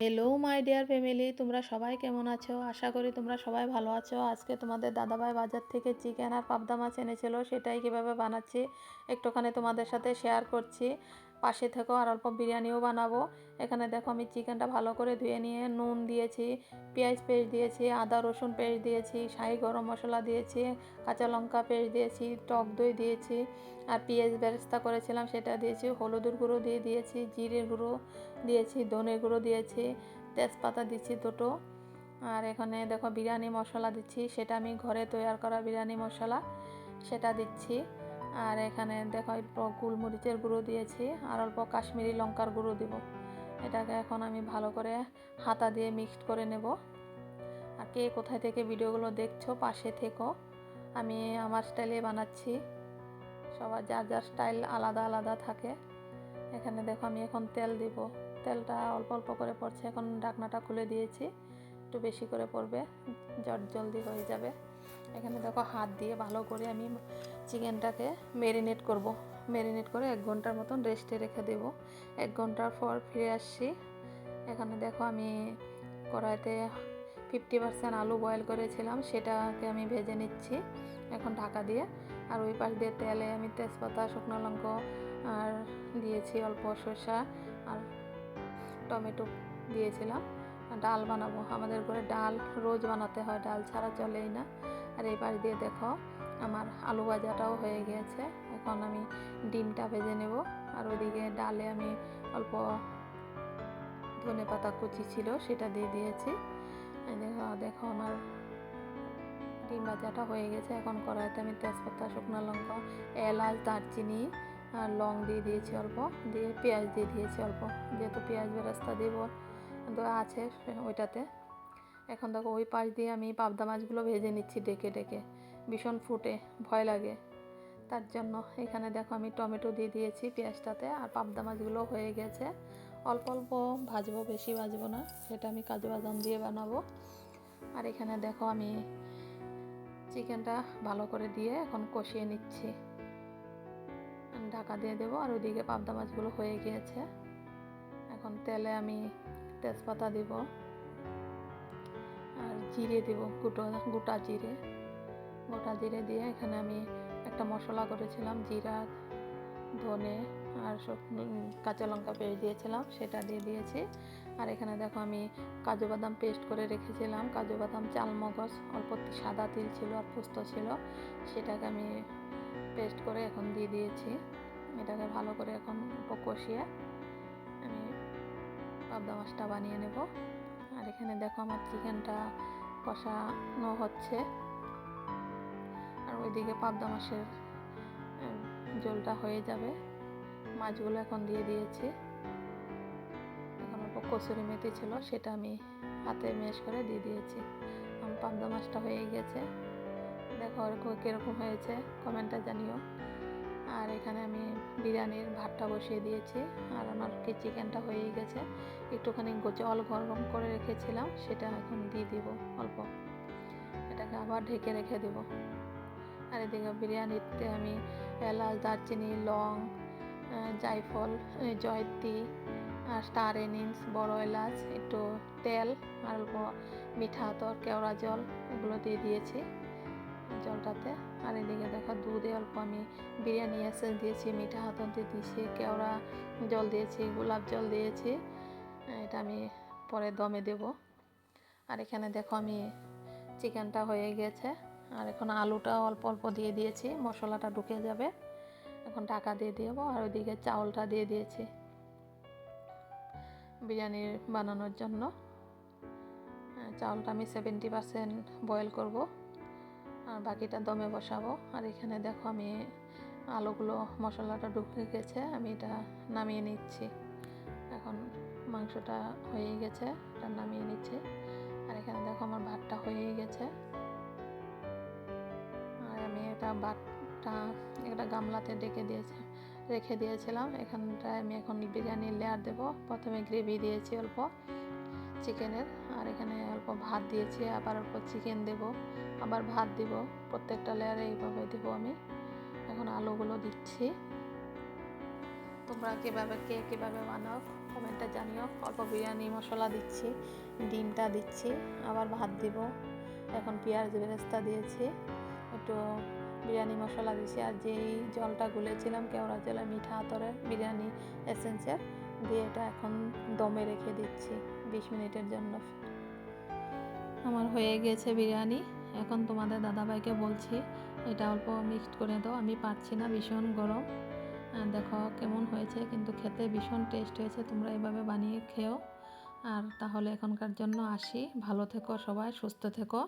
Hello my dear family, তোমরা সবাই কেমন আছো? আশা করি তোমরা সবাই ভালো আছো। আজকে তোমাদের দাদাভাই বাজার থেকে চিকেন আর পাবদা মাছ এনেছিল, সেটাই কিভাবে বানাচ্ছি একটুখানি তোমাদের সাথে শেয়ার করছি। পাশে থেকেও আর অল্প বিরিয়ানিও বানাবো। এখানে দেখো আমি চিকেনটা ভালো করে ধুয়ে নিয়ে নুন দিয়েছি, পেঁয়াজ পেস্ট দিয়েছি, আদা রসুন পেস্ট দিয়েছি, শাহি গরম মশলা দিয়েছি, কাঁচা লঙ্কা পেস্ট দিয়েছি, টক দই দিয়েছি, আর পেঁয়াজ বেরেস্তা করেছিলাম সেটা দিয়েছি, হলুদের গুঁড়ো দিয়ে দিয়েছি, জিরের গুঁড়ো দিয়েছি, ধনের গুঁড়ো দিয়েছি, তেজপাতা দিচ্ছি দুটো। আর এখানে দেখো বিরিয়ানি মশলা দিচ্ছি, সেটা আমি ঘরে তৈরি করা বিরিয়ানি মশলা সেটা দিচ্ছি। আর এখানে দেখো গোলমরিচের গুঁড়ো দিয়েছি, আর অল্প কাশ্মীরি লঙ্কার গুঁড়ো দিব। এটাকে এখন আমি ভালো করে হাতা দিয়ে মিক্সড করে নেব। আর কে কোথায় থেকে ভিডিওগুলো দেখছো পাশে থেকো। আমি আমার স্টাইলে বানাচ্ছি, সবার যার যার স্টাইল আলাদা আলাদা থাকে। এখানে দেখো আমি এখন তেল দিব, তেলটা অল্প অল্প করে পড়ছে। এখন ঢাকনাটা খুলে দিয়েছি, একটু বেশি করে পড়বে, জলদি হয়ে যাবে। এখানে দেখো হাত দিয়ে ভালো করে আমি চিকেনটাকে ম্যারিনেট করব। ম্যারিনেট করে 1 ঘন্টার মতন রেস্টে রেখে দেব। 1 ঘন্টার পর ফিরে আসছি। এখানে দেখো আমি কড়াইতে 50% আলু বয়েল করেছিলাম, সেটাকে আমি ভেজে নিচ্ছি এখন ঢাকা দিয়ে। আর ওই পাশ দিয়ে তেলে আমি তেজপাতা, শুকনো লঙ্কা আর দিয়েছি অল্প শসা আর টমেটো দিয়েছিলাম। ডাল বানাবো, আমাদের ঘরে ডাল রোজ বানাতে হয়, ডাল ছাড়া চলেই না। আর এই পাশ দিয়ে দেখো আমার আলু ভাজাটাও হয়ে গিয়েছে। এখন আমি ডিমটা ভেজে নেব। আর ওইদিকে ডালে আমি অল্প ধনে পাতা কুচি ছিল সেটা দিয়ে দিয়েছি। দেখো আমার ডিম ভাজাটা হয়ে গেছে। এখন কড়াইতে আমি তেজপাতা, শুকনো লঙ্কা, এলাচ, দারচিনি আর লং দিয়ে দিয়েছি অল্প, দিয়ে পেঁয়াজ দিয়ে দিয়েছি অল্প, যেহেতু পেঁয়াজ বেরেস্তা দিব আছে ওইটাতে। এখন দেখো ওই পাশ দিয়ে আমি পাবদা মাছগুলো ভেজে নিচ্ছি ডেকে ডেকে, ভীষণ ফুটে, ভয় লাগে তার জন্য। এখানে দেখো আমি টমেটো দিয়ে দিয়েছি পেঁয়াজটাতে। আর পাবদা মাছগুলো হয়ে গেছে, অল্প অল্প ভাজবো, বেশি ভাজবো না, সেটা আমি কাজু বাদাম দিয়ে বানাবো। আর এখানে দেখো আমি চিকেনটা ভালো করে দিয়ে এখন কষিয়ে নিচ্ছি, ঢাকা দিয়ে দেবো। আর ওইদিকে পাবদা মাছগুলো হয়ে গিয়েছে। এখন তেলে আমি তেজপাতা দিব আর জিরে দিব, গোটা জিরে দিয়ে এখানে আমি একটা মশলা করেছিলাম, জিরা, ধনে আর কাঁচা লঙ্কা পেস্ট দিয়েছিলাম, সেটা দিয়ে দিয়েছি। আর এখানে দেখো আমি কাজু বাদাম পেস্ট করে রেখেছিলাম, কাজু বাদাম, চালমগজ, অল্প সাদা তিল ছিল আর পোস্ত ছিল, সেটাকে আমি পেস্ট করে এখন দিয়ে দিয়েছি। এটাকে ভালো করে এখন কষিয়ে আমি পাবদা মাছটা বানিয়ে নেব। আর এখানে দেখো আমার চিকেনটা কষানো হচ্ছে। আর ওইদিকে পাবদা মাছের ঝোলটা হয়ে যাবে। মাছগুলো এখন দিয়ে দিয়েছি। এখন অল্প কসুরি মেথি ছিল, সেটা আমি হাতে ম্যাশ করে দিয়ে দিয়েছি। আমার পাবদা মাছটা হয়ে গেছে। দেখো কীরকম হয়েছে কমেন্টে জানিও। আর এখানে আমি বিরিয়ানির ভাতটা বসিয়ে দিয়েছি। আর আমার চিকেনটা হয়ে গেছে, একটুখানি জল গরম করে রেখেছিলাম, সেটা এখন দিয়ে দিব অল্প, এটাকে আবার ঢেকে রেখে দেব। আর এদিকে বিরিয়ানিতে আমি এলাচ, দারচিনি, লং, জায়ফল, জয়ত্রী আর স্টার এনিস, বড় এলাচ, একটু তেল আর অল্প মিঠা আতর, কেওড়া জল, এগুলো দিয়ে দিয়েছি জলটাতে। আর এদিকে দেখো দুধে অল্প আমি বিরিয়ানি এসেন্স দিয়েছি, মিঠা আতর দিয়ে দিয়েছি, কেওড়া জল দিয়েছি, গোলাপ জল দিয়েছি। এটা আমি পরে দমে দেব। আর এখানে দেখো আমি চিকেনটা হয়ে গেছে। আর এখন আলুটা অল্প অল্প দিয়ে দিয়েছি, মশলাটা ঢুকে যাবে। এখন ঢাকা দিয়ে দেবো। আর ওইদিকে চাউলটা দিয়ে দিয়েছি বিরিয়ানি বানানোর জন্য। চাউলটা আমি 70% বয়েল করব, আর বাকিটা দমে বসাবো। আর এখানে দেখো আমি আলুগুলো, মশলাটা ঢুকে গেছে, আমি এটা নামিয়ে নিচ্ছি। এখন মাংসটা হয়ে গেছে, এটা নামিয়ে নিচ্ছি। আর এখানে দেখো আমার ভাতটা হয়ে গেছে। আর আমি এটা ভাতটা একটা গামলাতে রেখে দিয়েছিলাম। এখানটায় আমি এখন বিরিয়ানির লেয়ার দেবো। প্রথমে গ্রেভি দিয়েছি অল্প চিকেনের, আর এখানে অল্প ভাত দিয়েছি, আবার অল্প চিকেন দেব, আবার ভাত দিব, প্রত্যেকটা লেয়ারে এইভাবে দেবো আমি। এখন আলুগুলো দিচ্ছি। তোমরা কে কীভাবে বানাও কমেন্টে জানিও। অল্প বিরিয়ানি মশলা দিচ্ছি, ডিমটা দিচ্ছি, আবার ভাত দিব। এখন পেঁয়াজ বেরেস্তা দিয়েছি, একটু বিরিয়ানি মশলা দিয়েছি, আর যেই জলটা গুলেছিলাম কেওড়া জলে মিঠা আতরের বিরিয়ানি এসেন্সের দিয়ে এটা এখন দমে রেখে দিচ্ছি 20 মিনিটের জন্য। আমার হয়ে গেছে বিরিয়ানি। এখন তোমাদের দাদাভাইকে বলছি এটা অল্প মিক্সড করে দাও, আমি পারছি না, ভীষণ গরম। দেখো কেমন হয়েছে, কিন্তু খেতে ভীষণ টেস্ট হয়েছে। তোমরা এভাবে বানিয়ে খেও। আর তাহলে এখনকার জন্য আসি, ভালো থেকো সবাই, সুস্থ থেকো।